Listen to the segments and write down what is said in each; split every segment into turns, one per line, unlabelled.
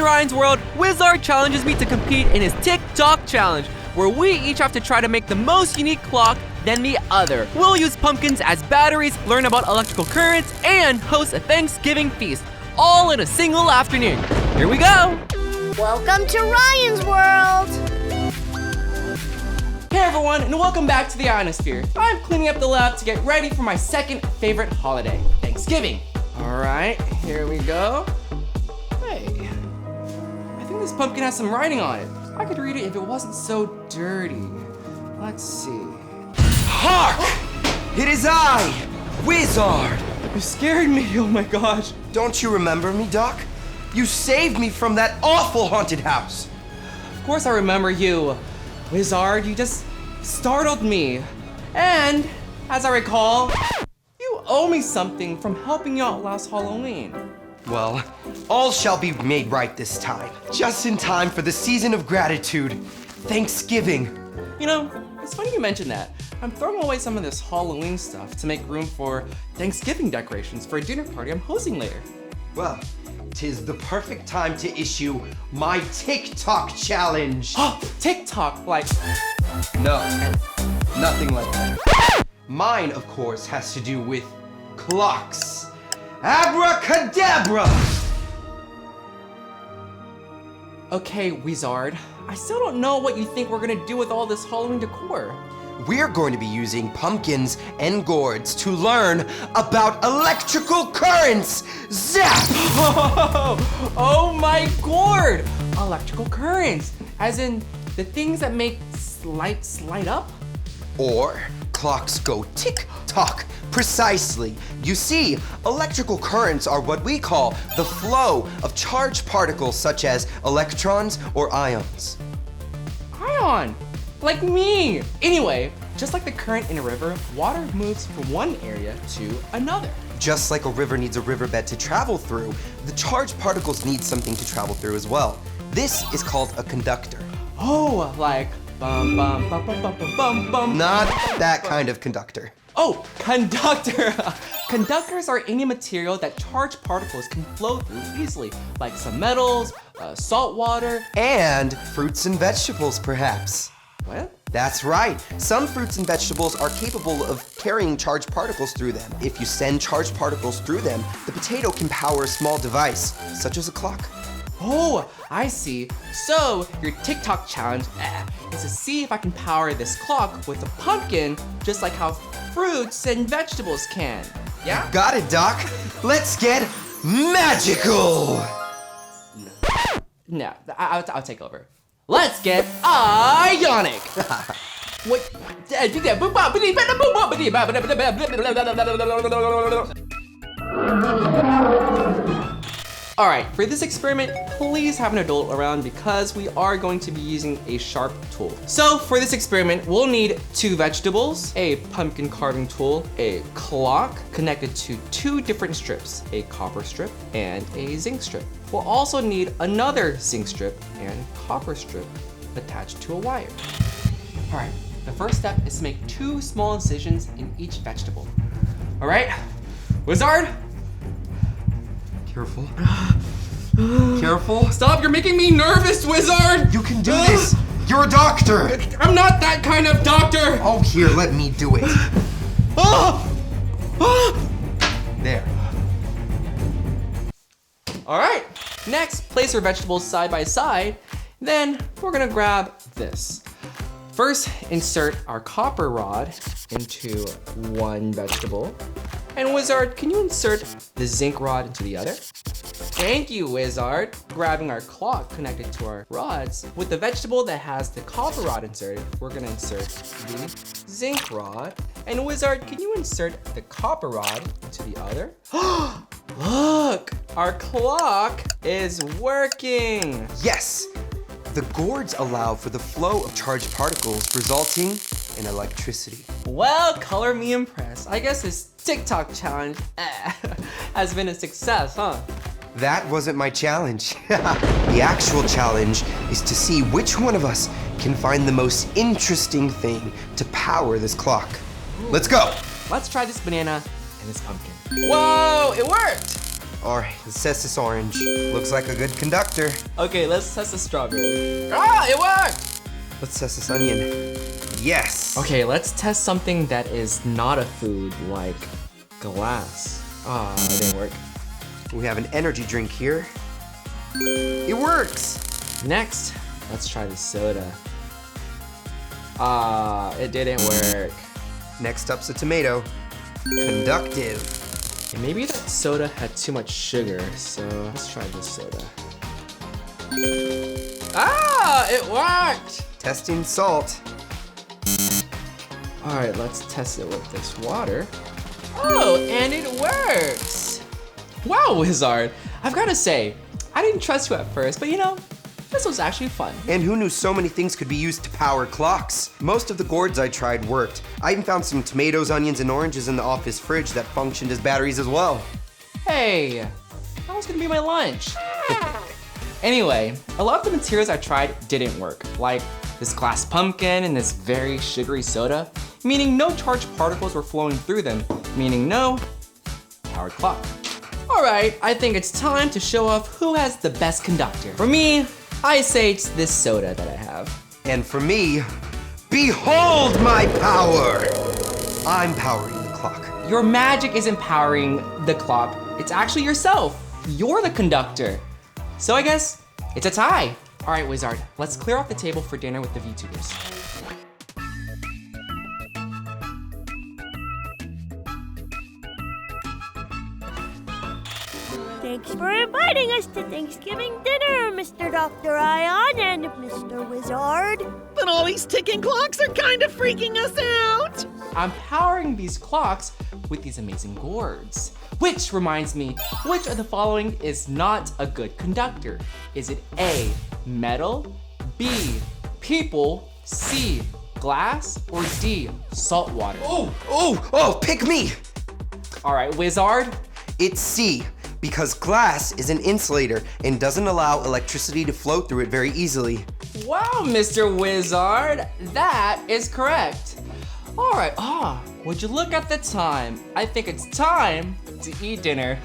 Ryan's World, Wizard challenges me to compete in his TikTok challenge, where we each have to try to make the most unique clock than the other. We'll use pumpkins as batteries, learn about electrical currents, and host a Thanksgiving feast, all in a single afternoon. Here we go!
Welcome to Ryan's World!
Hey everyone, and welcome back to the Ionosphere. I'm cleaning up the lab to get ready for my second favorite holiday, Thanksgiving. All right, here we go. Hey, I think this pumpkin has some writing on it. I could read it if it wasn't so dirty. Let's see.
Hark! It is I, Wizard!
You scared me, oh my gosh.
Don't you remember me, Doc? You saved me from that awful haunted house.
Of course I remember you. Wizard, you just startled me. And, as I recall, you owe me something from helping you out last Halloween.
Well, all shall be made right this time. Just in time for the season of gratitude, Thanksgiving.
You know, it's funny you mention that. I'm throwing away some of this Halloween stuff to make room for Thanksgiving decorations for a dinner party I'm hosting later.
Well, 'tis the perfect time to issue my TikTok challenge.
Oh, TikTok, like...
No, nothing like that. Mine, of course, has to do with clocks. Abracadabra!
Okay, Wizard, I still don't know what you think we're gonna do with all this Halloween decor.
We're going to be using pumpkins and gourds to learn about electrical currents. Zap!
Oh my gourd! Electrical currents, as in the things that make lights light up?
Or clocks go tick-tock. Precisely. You see, electrical currents are what we call the flow of charged particles such as electrons or ions.
Ion! Like me! Anyway, just like the current in a river, water moves from one area to another.
Just like a river needs a riverbed to travel through, the charged particles need something to travel through as well. This is called a conductor.
Oh, like bum bum bum bum bum bum bum bum.
Not that kind of conductor.
Oh, conductor! Conductors are any material that charged particles can flow through easily, like some metals, salt water.
And fruits and vegetables, perhaps.
What?
That's right. Some fruits and vegetables are capable of carrying charged particles through them. If you send charged particles through them, the potato can power a small device, such as a clock.
Oh, I see. So, your TikTok challenge is to see if I can power this clock with a pumpkin, just like how fruits and vegetables can. Yeah?
Got it, Doc. Let's get magical!
No, I'll take over. Let's get ionic! What? Alright, for this experiment, please have an adult around because we are going to be using a sharp tool. So for this experiment, we'll need 2 vegetables, a pumpkin carving tool, a clock connected to 2 different strips, a copper strip and a zinc strip. We'll also need another zinc strip and copper strip attached to a wire. Alright, the first step is to make 2 small incisions in each vegetable. Alright, Wizard?
Careful. Careful.
Stop, you're making me nervous, Wizard!
You can do this. You're a doctor.
I'm not that kind of doctor!
Oh, here, let me do it. There.
All right, next, place your vegetables side by side. Then we're gonna grab this. First, insert our copper rod into one vegetable. And Wizard, can you insert the zinc rod into the other? Thank you, Wizard. Grabbing our clock connected to our rods, with the vegetable that has the copper rod inserted, we're gonna insert the zinc rod. And Wizard, can you insert the copper rod into the other? Look, our clock is working.
Yes. The gourds allow for the flow of charged particles, resulting in electricity.
Well, color me impressed. I guess this TikTok challenge has been a success, huh?
That wasn't my challenge. The actual challenge is to see which one of us can find the most interesting thing to power this clock. Let's go.
Let's try this banana and this pumpkin. Whoa, it worked!
All right, let's test this orange. Looks like a good conductor.
Okay, let's test the strawberry. Ah, it worked!
Let's test this onion. Yes.
Okay, let's test something that is not a food, like glass. Ah, it didn't work.
We have an energy drink here. It works.
Next, let's try the soda. Ah, it didn't work.
Next up's a tomato. Conductive.
Okay, maybe that soda had too much sugar, so let's try this soda. Ah, it worked!
Testing salt.
All right, let's test it with this water. Oh, and it works! Wow, Wizard, I've gotta say, I didn't trust you at first, but you know, this was actually fun.
And who knew so many things could be used to power clocks? Most of the gourds I tried worked. I even found some tomatoes, onions, and oranges in the office fridge that functioned as batteries as well.
Hey, that was gonna be my lunch. Anyway, a lot of the materials I tried didn't work, like this glass pumpkin and this very sugary soda, meaning no charged particles were flowing through them, meaning no powered clock. All right, I think it's time to show off who has the best conductor. For me, I say it's this soda that I have.
And for me, behold my power! I'm powering the clock.
Your magic isn't powering the clock, it's actually yourself. You're the conductor. So I guess it's a tie. All right, Wizard, let's clear off the table for dinner with the VTubers.
Thanks for inviting us to Thanksgiving dinner, Mr. Dr. Ion and Mr. Wizard.
But all these ticking clocks are kind of freaking us out.
I'm powering these clocks with these amazing gourds. Which reminds me, which of the following is not a good conductor? Is it A, metal, B, people, C, glass, or D, salt water?
Oh, pick me!
All right, Wizard.
It's C, because glass is an insulator and doesn't allow electricity to flow through it very easily.
Wow, Mr. Wizard, that is correct. All right, would you look at the time? I think it's time to eat dinner.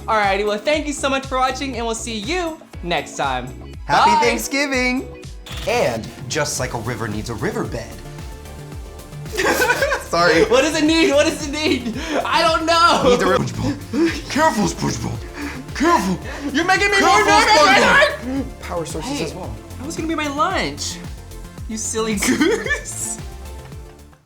Alrighty, well, thank you so much for watching, and we'll see you next time.
Happy
Bye.
Thanksgiving! And just like a river needs a riverbed. Sorry.
What does it need? What does it need? I don't know.
Needs a SpongeBob. Careful, SpongeBob. Careful.
You're making me
Careful,
more
SpongeBob. Power sources
Hey,
as well.
that was gonna be my lunch. You silly goose.